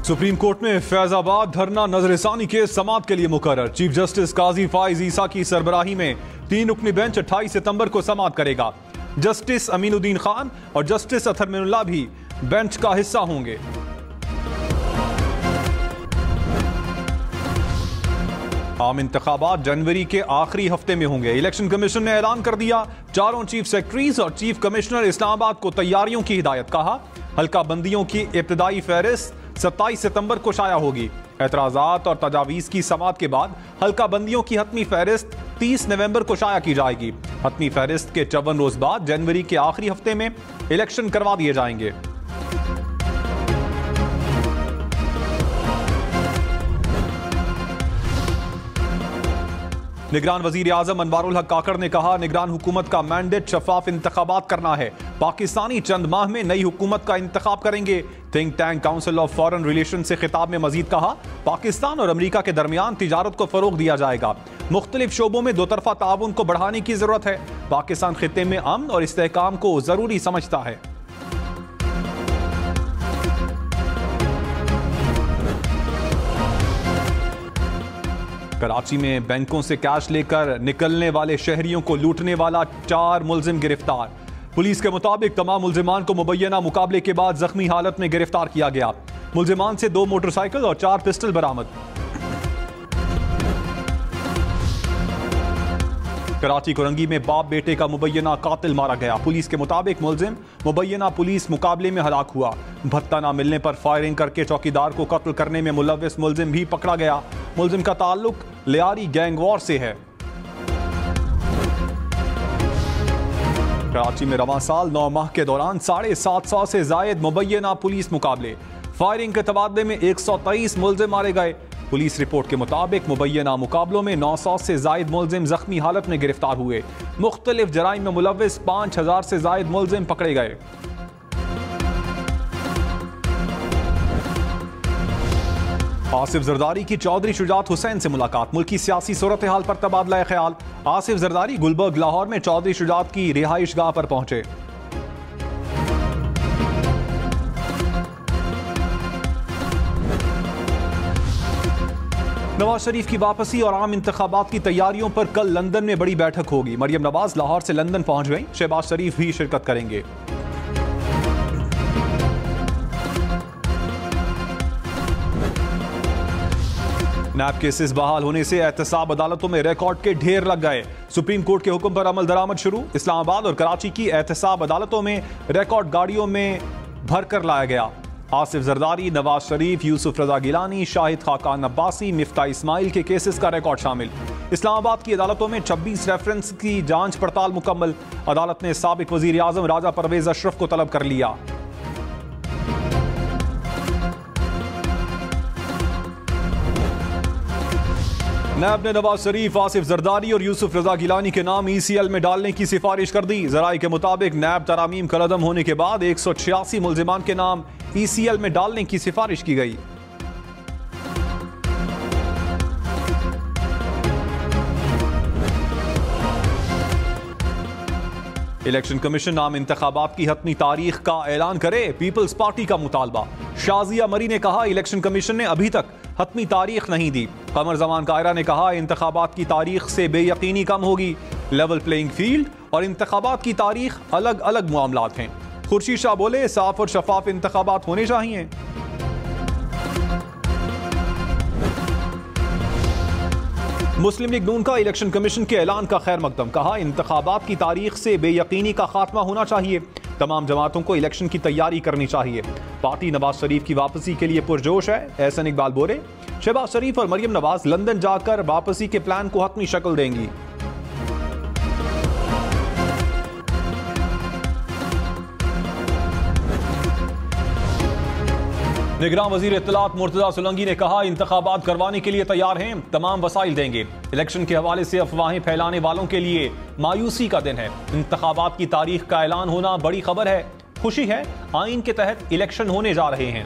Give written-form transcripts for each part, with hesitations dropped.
Supreme court में फैजाबाद धरना नजरसानी case समाअत के लिए मुकर्रर। चीफ जस्टिस काजी फाइज ईसा की सरबराही में 3 रुकनी बेंच 28 सितंबर को समाअत करेगा। जस्टिस अमीनुद्दीन खान और जस्टिस अतहर मिनुल्लाह भी बेंच का हिस्सा होंगे। आम इंतखाबात जनवरी के आखिरी हफ्ते में होंगे। इलेक्शन कमीशन ने ऐलान कर दिया, चारों चीफ सेक्रेटरीज और चीफ कमिश्नर इस्लामाबाद को तैयारियों की हिदायत। कहा, हल्का बंदियों की इब्तदाई फहरिस्त 27 सितंबर को शाया होगी। एतराजात और तजावीज़ की समाअत के बाद हल्का बंदियों की हतमी फहरिस्त 30 नवंबर को शाया की जाएगी। हतमी फहरिस्त के 54 रोज बाद जनवरी के आखिरी हफ्ते में इलेक्शन करवा दिए जाएंगे। निगरान वजीर आजम अनवारुल हक काकड़ ने कहा, निगरान हुकूमत का मैंडेट शफाफ इंतखाबात करना है। पाकिस्तानी चंद माह में नई हुकूमत का इंतखाब करेंगे। Think tank council of foreign relation से खिताब में मजीद कहा, पाकिस्तान और अमेरिका के दरमियान तिजारत को फरोग दिया जाएगा। मुख्तलिफ शोबों में दोतरफा ताउन को बढ़ाने की जरूरत है। पाकिस्तान खित्ते में अमन और इस्तेहकाम को जरूरी समझता है। कराची में बैंकों से कैश लेकर निकलने वाले शहरियों को लूटने वाला 4 मुलजिम गिरफ्तार। पुलिस के मुताबिक तमाम मुलजिमान को मुबैना मुकाबले के बाद जख्मी हालत में गिरफ्तार किया गया। मुलजिमान से 2 मोटरसाइकिल और 4 पिस्टल बरामद। कराची कोरंगी में बाप बेटे का मुबैना कातिल मारा गया। पुलिस के मुताबिक मुलजिम मुबैना पुलिस मुकाबले में हलाक हुआ। भत्ता न मिलने पर फायरिंग करके चौकीदार को कत्ल करने में मुलव्विस मुलजिम भी पकड़ा गया। मुलजिम का ताल्लुक लियारी गैंग वॉर से है। कराची में रवां साल 9 माह के दौरान 750 से जायद मुबैना पुलिस मुकाबले। फायरिंग के तबादले में 123 मुलजिम मारे गए। पुलिस रिपोर्ट के मुताबिक मुबैना मुकाबलों में 900 से जायद मुलजिम जख्मी हालत में गिरफ्तार हुए। मुख्तलिफ जराइम में मुलव्विस 5000 से जायद मुलजिम पकड़े गए। आसिफ जरदारी की चौधरी शुजात हुसैन से मुलाकात। मुल्की सियासी सूरत हाल पर तबादला ख्याल। आसिफ जरदारी गुलबर्ग लाहौर में चौधरी शुजात की रिहाइश गाह पर पहुंचे। नवाज शरीफ की वापसी और आम इंतखाबात की तैयारियों पर कल लंदन में बड़ी बैठक होगी। मरियम नवाज लाहौर से लंदन पहुंच गई। शहबाज शरीफ भी शिरकत करेंगे। नैब केसेस बहाल होने से एहतसाब अदालतों में रिकॉर्ड के ढेर लग गए। सुप्रीम कोर्ट के हुक्म पर अमल दरामद शुरू। इस्लामाबाद और कराची की एहतसाब अदालतों में रिकॉर्ड गाड़ियों में भरकर लाया गया। आसिफ जरदारी, नवाज शरीफ, यूसुफ रजा गिलानी, शाहिद खाकान अब्बासी, मिफ्ता इस्माइल के केसेस का रिकॉर्ड शामिल। इस्लामाबाद की अदालतों में 26 रेफरेंस की जांच पड़ताल मुकम्मल। अदालत ने साबिक वजीर आजम राजा परवेज अशरफ को तलब कर लिया। नैब ने नवाज शरीफ, आसिफ जरदारी और यूसुफ रजा गिलानी के नाम ECL में डालने की सिफारिश कर दी। जराये के मुताबिक नैब तरामीम कलअदम होने के बाद 186 मुलजिमान के नाम ECL में डालने की सिफारिश की गई। इलेक्शन कमीशन आम इंतखाबात की हतमी तारीख का ऐलान करे, पीपल्स पार्टी का मुतालबा। शाजिया मरी ने कहा, इलेक्शन कमीशन ने अभी तक हतमी तारीख नहीं दी। कमर जमान कायरा ने कहा, इंतखाबात की तारीख से बेयकीनी कम होगी। लेवल प्लेइंग फील्ड और इंतखाबात की तारीख अलग अलग मामलात हैं। खुर्शीद शाह बोले, साफ और शफाफ इंतखाबात होने चाहिए। मुस्लिम लीग नून का इलेक्शन कमीशन के ऐलान का खैर मकदम। कहा, इंतखाबात की तारीख से बेयकीनी का खात्मा होना चाहिए। तमाम जमातों को इलेक्शन की तैयारी करनी चाहिए। पार्टी नवाज शरीफ की वापसी के लिए पुरजोश है। एहसन इकबाल बोले, शहबाज शरीफ और मरियम नवाज लंदन जाकर वापसी के प्लान को हतमी शक्ल देंगी। निगरान वजीर इत्तलात मुर्तजा सोलंकी ने कहा, इंतखाबात करवाने के लिए तैयार हैं, तमाम वसाइल देंगे। इलेक्शन के हवाले से अफवाहें फैलाने वालों के लिए मायूसी का दिन है। इंतखाबात की तारीख का ऐलान होना बड़ी खबर है। खुशी है, आइन के तहत इलेक्शन होने जा रहे हैं।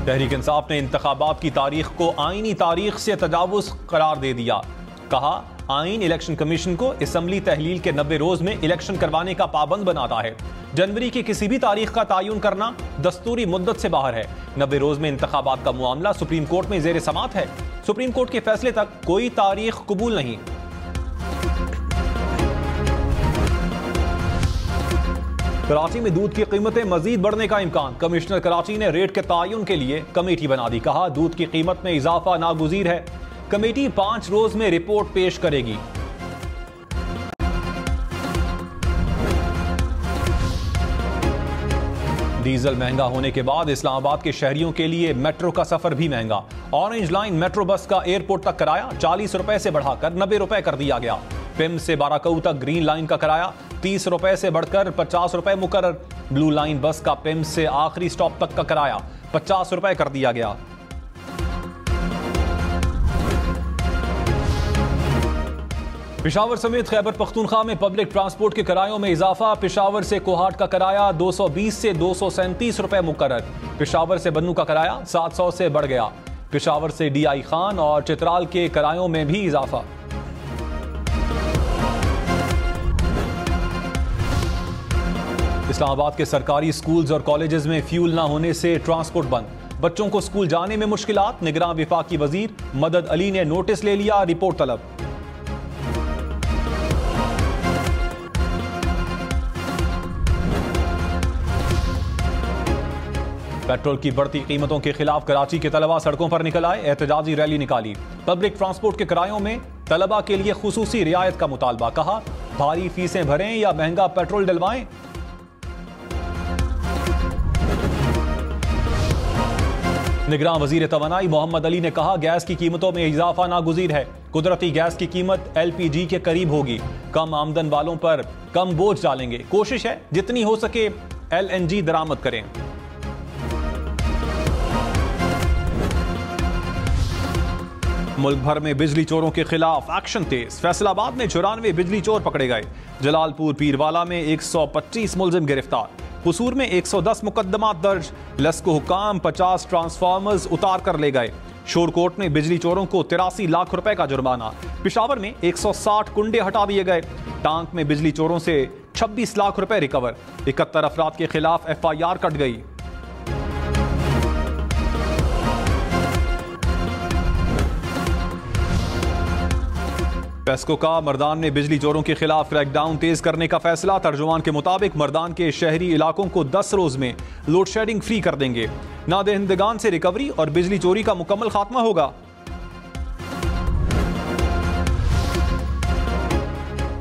तहरीक इंसाफ ने इंतखाबात की तारीख को आईनी तारीख से तजावुज करार दे दिया। कहा, आईन इलेक्शन कमीशन को असम्बली तहलील के 90 रोज में इलेक्शन करवाने का पाबंद बनाता है। जनवरी की किसी भी तारीख का तयन करना दस्तूरी मुद्दत से बाहर है। 90 रोज में इंतखाबात का मामला सुप्रीम कोर्ट में जेर समात है। सुप्रीम कोर्ट के फैसले तक कोई तारीख कबूल नहीं। कराची में दूध की कीमतें मजीद बढ़ने का इम्कान। कमिश्नर कराची ने रेट के तयन के लिए कमेटी बना दी। कहा दूध की कीमत में इजाफा नागुज़ीर है। कमेटी 5 रोज में रिपोर्ट पेश करेगी। डीजल महंगा होने के बाद इस्लामाबाद के शहरियों के लिए मेट्रो का सफर भी महंगा। ऑरेंज लाइन मेट्रो बस का एयरपोर्ट तक किराया 40 रुपए से बढ़ाकर 90 रुपए कर दिया गया। पिम से बाराकऊ तक ग्रीन लाइन का किराया 30 रुपए से बढ़कर 50 रुपए मुकर्रर। ब्लू लाइन बस का पिम से आखिरी स्टॉप तक का किराया 50 रुपए कर दिया गया। पेशावर समेत खैबर पख्तूनख्वा में पब्लिक ट्रांसपोर्ट के किरायों में इजाफा। पेशावर से कोहाट का किराया 220 से 237 रुपए मुकर्रर। पेशावर से बन्नू का किराया 700 से बढ़ गया। पेशावर से DI खान और चित्राल के किरायों में भी इजाफा। इस्लामाबाद के सरकारी स्कूल्स और कॉलेजेस में फ्यूल ना होने से ट्रांसपोर्ट बंद। बच्चों को स्कूल जाने में मुश्किलात। निगरान विफाकी वजीर मदद अली ने नोटिस ले लिया, रिपोर्ट तलब। पेट्रोल की बढ़ती कीमतों के खिलाफ कराची के तलबा सड़कों पर निकल आए। एहतजाजी रैली निकाली। पब्लिक ट्रांसपोर्ट के किरायों में तलबा के लिए खुसूसी रियायत का मुतालबा। कहा भारी फीसें भरें या महंगा पेट्रोल डलवाएं। निगरान वजीर तवानाई मोहम्मद अली ने कहा गैस की कीमतों में इजाफा नागुज़ीर है। कुदरती गैस की कीमत LPG के करीब होगी। कम आमदन वालों पर कम बोझ डालेंगे। कोशिश है जितनी हो सके LNG दरामद करें। मुल्क भर में बिजली चोरों के खिलाफ एक्शन तेज। फैसलाबाद में 94 बिजली चोर पकड़े गए। जलालपुर पीरवाला में 125 मुलजिम गिरफ्तार। कसूर में 110 मुकदमात दर्ज। लस्को हुकाम 50 ट्रांसफार्मर्स उतार कर ले गए। शोरकोट में बिजली चोरों को 83 लाख रुपए का जुर्माना। पिशावर में 160 कुंडे हटा दिए गए। टांक में बिजली चोरों से 26 लाख रुपए रिकवर। 71 अफराद के खिलाफ FIR कट गई। पेस्को का मर्दान में बिजली चोरों के खिलाफ क्रैकडाउन तेज करने का फैसला। तर्जुमान के मुताबिक मर्दान के शहरी इलाकों को 10 रोज में लोड शेडिंग फ्री कर देंगे। नादहिंदगान से रिकवरी और बिजली चोरी का मुकम्मल खात्मा होगा।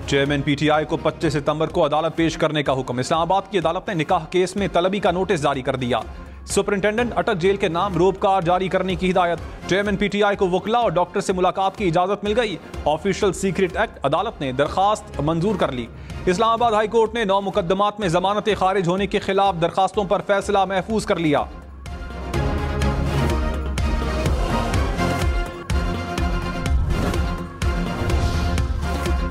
चेयरमैन PTI को 25 सितंबर को अदालत पेश करने का हुक्म। इस्लामाबाद की अदालत ने निकाह केस में तलबी का नोटिस जारी कर दिया। सुपरिंटेंडेंट अटक जेल के नाम रोपकार जारी करने की हिदायत। चेयरमैन PTI को वकला और डॉक्टर से मुलाकात की इजाजत मिल गई। ऑफिशियल सीक्रेट एक्ट अदालत ने दरखास्त मंजूर कर ली। इस्लामाबाद हाई कोर्ट ने 9 मुकदमात में जमानत खारिज होने के खिलाफ दरखास्तों पर फैसला महफूज कर लिया।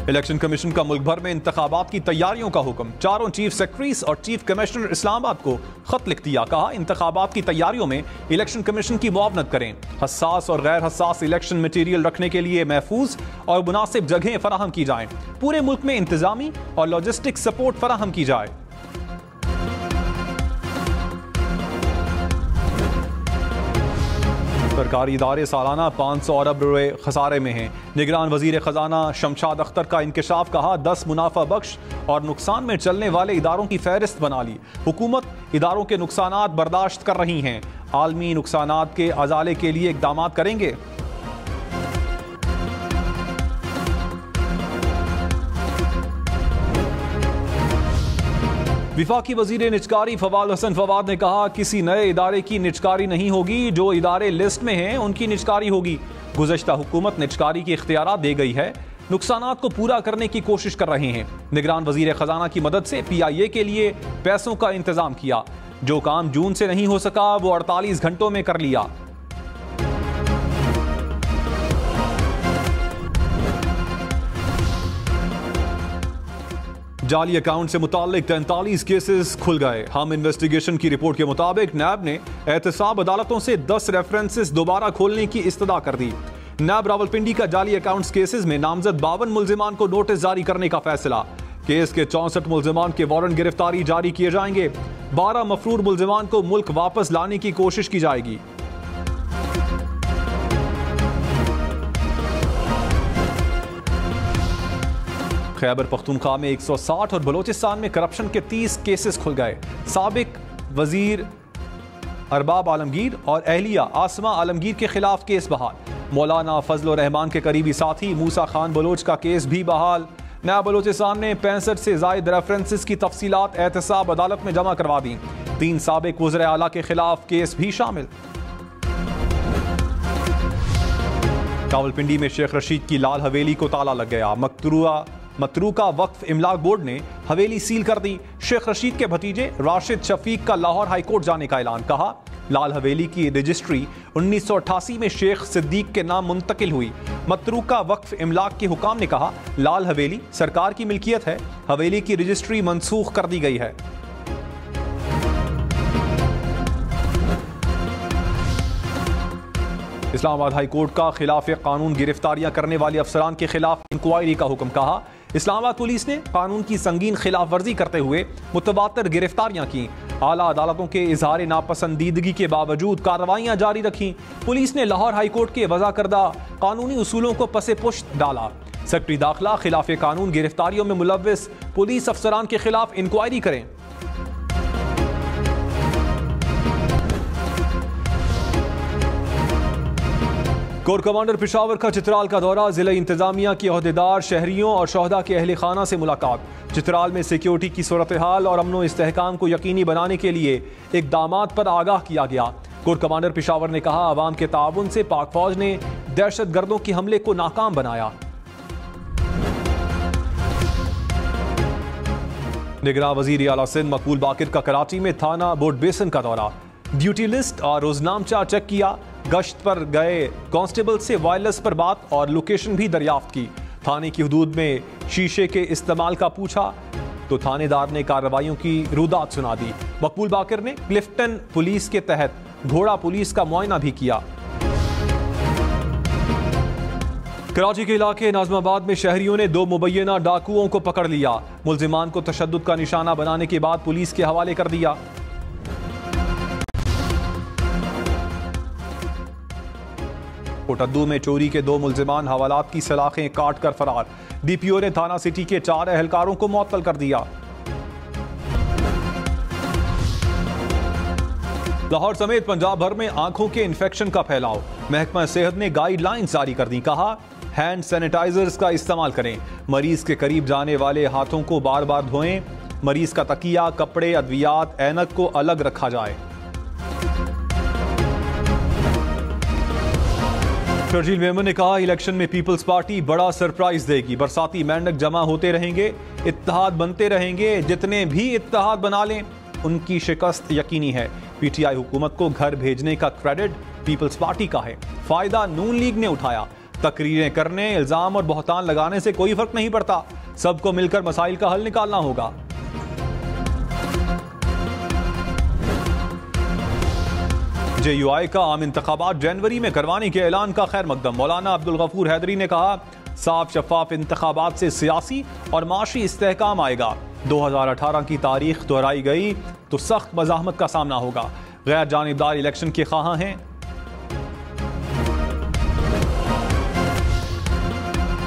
इलेक्शन कमीशन का मुल्क भर में इंतखाबात की तैयारियों का हुक्म। चारों चीफ सेक्रेटरीज और चीफ कमिश्नर इस्लामाबाद को खत लिख दिया। कहा इंतखाबात की तैयारियों में इलेक्शन कमीशन की मुआवनत करें। हसास और गैर हसास इलेक्शन मटीरियल रखने के लिए महफूज और मुनासिब जगहें फराहम की जाएं। पूरे मुल्क में इंतजामी और लॉजिस्टिक सपोर्ट फराहम की जाए। सरकारी इदारे सालाना 500 अरब रुपए खसारे में हैं। निगरान वजीर खजाना शमशाद अख्तर का इंकशाफ। कहा 10 मुनाफा बख्श और नुकसान में चलने वाले इदारों की फहरिस्त बना ली। हुकूमत इदारों के नुकसानात बर्दाश्त कर रही हैं। आलमी नुकसानात के अजाले के लिए इकदाम करेंगे। विफाकी वजीर निचकारी फवाद हसन फवाद ने कहा किसी नए इदारे की निचकारी नहीं होगी। जो इदारे लिस्ट में हैं उनकी निचकारी होगी। गुज़श्ता हुकूमत निचकारी की इख्तियारात दे गई है। नुकसानात को पूरा करने की कोशिश कर रहे हैं। निगरान वजीर खजाना की मदद से PIA के लिए पैसों का इंतजाम किया। जो काम जून से नहीं हो सका वो 48 घंटों में कर लिया। जाली अकाउंट से मुताल्लिक 43 केसेस खुल गए। हम इन्वेस्टिगेशन की रिपोर्ट के मुताबिक नैब ने एहतसाब अदालतों से 10 रेफरेंसेस दोबारा खोलने की इस्तदा कर दी। नायब रावलपिंडी का जाली अकाउंट्स केसेस में नामजद 52 मुल्जिमान को नोटिस जारी करने का फैसला। केस के 64 मुल्जिमान के वारंट गिरफ्तारी जारी किए जाएंगे। 12 मफरूर मुल्जिमान को मुल्क वापस लाने की कोशिश की जाएगी। खैबर पख्तूनख्वा में 160 और बलोचिस्तान में करप्शन के 30 केसेस खुल गए। साबिक वजीर अरबाब आलमगीर और अहलिया आसमा आलमगीर के खिलाफ केस बहाल। मौलाना फजल रहमान के करीबी साथी मूसा खान बलोच का केस भी बहाल। नया बलोचिस्तान ने 65 से जायद रेफरेंसेस की तफसीलात एहतसाब अदालत में जमा करवा दी। 3 साबिक वज़ीर आला के खिलाफ केस भी शामिल। रावलपिंडी में शेख रशीद की लाल हवेली को ताला लग गया। मतरूका वक्फ इमलाक बोर्ड ने हवेली सील कर दी। शेख रशीद के भतीजे राशिद शफीक का लाहौर हाईकोर्ट जाने का ऐलान। कहा, लाल हवेली की रजिस्ट्री 1988 में शेख सिद्दीक के नाम मुंतकिल हुई। मतरूका वक्फ इमलाक के हुकाम ने कहा, लाल हवेली सरकार की मिल्कियत है। हवेली की रजिस्ट्री मनसूख कर दी गई है। इस्लामाबाद हाई कोर्ट का खिलाफ कानून गिरफ्तारियां करने वाले अफसरान के खिलाफ इंक्वायरी का हुक्म। कहा, इस्लामाबाद पुलिस ने कानून की संगीन खिलाफ वर्जी करते हुए मुतवातिर गिरफ्तारियां की। आला अदालतों के इजहार नापसंदीदगी के बावजूद कार्रवाइयां जारी रखी। पुलिस ने लाहौर हाई कोर्ट के वज़ा करदा कानूनी उसूलों को पसे पुश्त डाला। सेक्रेटरी दाखिला खिलाफ कानून गिरफ्तारियों में मुलव्विस पुलिस अफसरान के खिलाफ इंक्वायरी करें। कोर कमांडर पेशावर का चित्राल का दौरा। जिला इंतजामिया के अहदेदार, शहरियों और शोहदा के अहले खाना से मुलाकात। चित्राल में सिक्योरिटी की सूरत हाल और अमनो इस्तेहकाम को यकीनी बनाने के लिए इक़दामात पर आगाह किया गया। कोर कमांडर पेशावर ने कहा, अवाम के ताउन से पाक फौज ने दहशत गर्दों के हमले को नाकाम बनाया। निगरान वजीर आला सिंध मकबूल बाकिर का कराची में थाना बोर्ड बेसन का दौरा। ड्यूटी लिस्ट और रोजनामचा चेक किया। गश्त पर गए कांस्टेबल से वायरलेस पर बात और लोकेशन भी दरियाफ्त की। थाने की हदूद में शीशे के इस्तेमाल का पूछा तो थानेदार ने कार्रवाइयों की रुदात सुना दी। मकबूल बाकिर ने क्लिफ्टन पुलिस के तहत घोड़ा पुलिस का मुआयना भी किया। कराची के इलाके नाजमाबाद में शहरियों ने 2 मुबैना डाकुओं को पकड़ लिया। मुल्जिमान को तशद्दुद का निशाना बनाने के बाद पुलिस के हवाले कर दिया। कोटद्दू में चोरी के 2 मुल्जिमान हवालात की सलाखें काट कर फरार। डीपीओ ने थाना सिटी के 4 एहलकारों को मुअत्तल कर दिया। लाहौर समेत पंजाब भर में आंखों के इन्फेक्शन का फैलाव। महकमा सेहत ने गाइडलाइंस जारी कर दी। कहा, हैंड सैनिटाइजर्स का इस्तेमाल करें। मरीज के करीब जाने वाले हाथों को बार बार धोएं। मरीज का तकिया, कपड़े, अद्वियात, ऐनक को अलग रखा जाए। शर्जील मेमन ने कहा, इलेक्शन में पीपल्स पार्टी बड़ा सरप्राइज देगी। बरसाती मेंढक जमा होते रहेंगे, इत्तेहाद बनते रहेंगे। जितने भी इत्तेहाद बना लें उनकी शिकस्त यकीनी है। पीटीआई हुकूमत को घर भेजने का क्रेडिट पीपल्स पार्टी का है। फायदा नून लीग ने उठाया। तकरीरें करने, इल्जाम और बहतान लगाने से कोई फर्क नहीं पड़ता। सबको मिलकर मसाइल का हल निकालना होगा। JUI का आम इंतखाबात जनवरी में करवाने के ऐलान का खैर मकदम। मौलाना अब्दुल गफूर हैदरी ने कहा, साफ शफाफ इंतखाबात से सियासी और माशी इस्तेहकाम आएगा। 2018 की तारीख दोहराई गई तो सख्त मज़ाहमत का सामना होगा। गैर जानिबदार इलेक्शन के ख्वाहां हैं।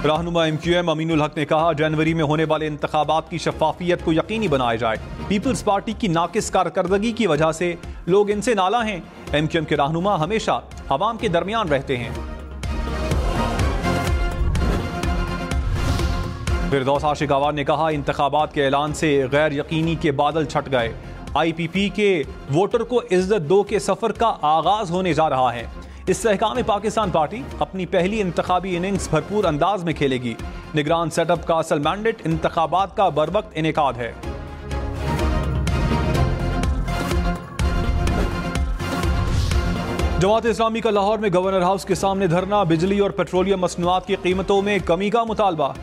रहनुमा MQM अमीनुल हक ने कहा, जनवरी में होने वाले इंतखाबात की शफाफियत को यकीनी बनाया जाए। पीपल्स पार्टी की नाकिस कारकर्दगी की वजह से लोग इनसे नाला हैं। MQM के रहनुमा हमेशा अवाम के दरमियान रहते हैं। फिरदौस आशिक आवार ने कहा, इंतखाबात के ऐलान से गैर यकीनी के बादल छट गए। IPP के वोटर को इज्जत दो के सफर का आगाज होने जा रहा है। इस्तेहकाम पाकिस्तान पार्टी अपनी पहली इंतखाबी इनिंग्स भरपूर अंदाज में खेलेगी। निगरान सेटअप का असल मैंडेट इंतखाबात का बरवक्त इनेकाद है। जमात इस्लामी का लाहौर में गवर्नर हाउस के सामने धरना। बिजली और पेट्रोलियम मसनूआत की कीमतों में कमी का मुतालबा।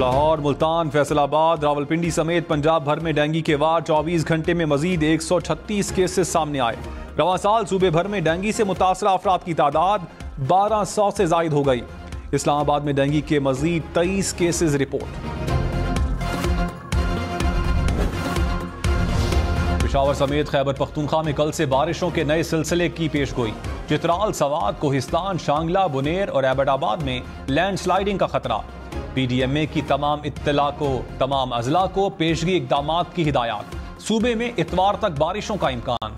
लाहौर, मुल्तान, फैसलाबाद, रावलपिंडी समेत पंजाब भर में डेंगू के वार। 24 घंटे में मजीद 136 केसेस सामने आए। रवां साल सूबे भर में डेंगू से मुतासरा अफराद की तादाद 1200 से जायद हो गई। इस्लामाबाद में डेंगू के मजीद 23 केसेस रिपोर्ट। पेशावर समेत खैबर पख्तूनख्वा में कल से बारिशों के नए सिलसिले की पेशगोई। चित्राल, सवात, कोहिस्तान, शांगला, बुनेर और एबटाबाद में लैंडस्लाइडिंग का खतरा। PDMA की तमाम अजला को पेशगी इकदामात की हिदायत। सूबे में इतवार तक बारिशों का इम्कान।